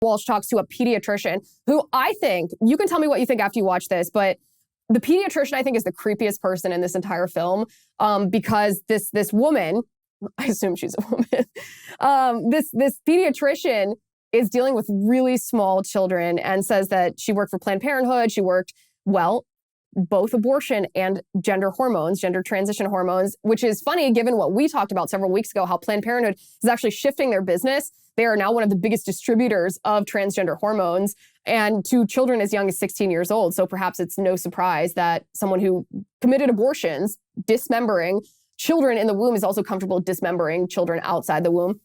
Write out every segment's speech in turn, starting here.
Walsh talks to a pediatrician who I think, you can tell me what you think after you watch this, but the pediatrician I think is the creepiest person in this entire film because this woman, I assume she's a woman, this pediatrician is dealing with really small children and says that she worked for Planned Parenthood. She worked, well, both abortion and gender transition hormones, which is funny given what we talked about several weeks ago, how Planned Parenthood is actually shifting their business. They are now one of the biggest distributors of transgender hormones and to children as young as 16 years old. So perhaps it's no surprise that someone who committed abortions, dismembering children in the womb, is also comfortable dismembering children outside the womb.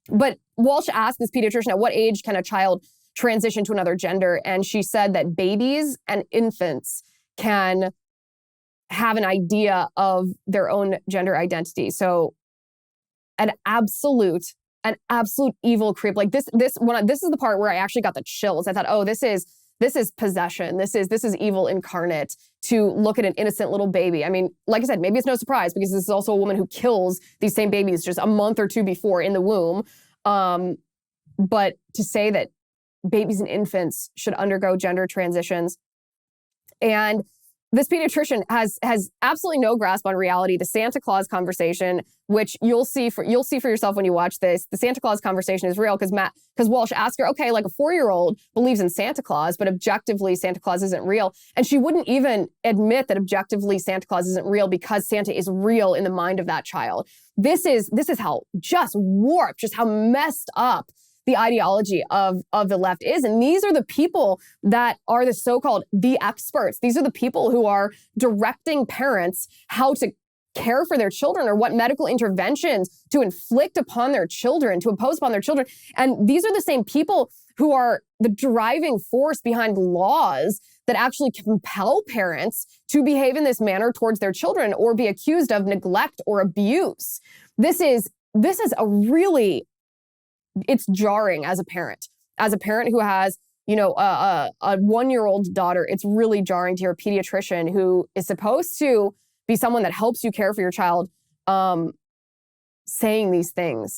But Walsh asked this pediatrician, at what age can a child transition to another gender? And she said that babies and infants can have an idea of their own gender identity. So an absolute evil creep. Like this is the part where I actually got the chills. I thought, oh, this is possession. This is evil incarnate to look at an innocent little baby. I mean, like I said, maybe it's no surprise because this is also a woman who kills these same babies just a month or two before in the womb. But to say that babies and infants should undergo gender transitions, and this pediatrician has absolutely no grasp on reality. The Santa Claus conversation, which you'll see for yourself when you watch this, the Santa Claus conversation is real because Walsh asked her, okay, like a 4-year-old believes in Santa Claus, but objectively Santa Claus isn't real. And she wouldn't even admit that objectively Santa Claus isn't real because Santa is real in the mind of that child. This is how just warped, just how messed up the ideology of the left is. And these are the people that are the so-called the experts. These are the people who are directing parents how to care for their children or what medical interventions to inflict upon their children, to impose upon their children. And these are the same people who are the driving force behind laws that actually compel parents to behave in this manner towards their children or be accused of neglect or abuse. This is a really, it's jarring as a parent who has, a 1-year-old daughter. It's really jarring to hear a pediatrician who is supposed to be someone that helps you care for your child, saying these things.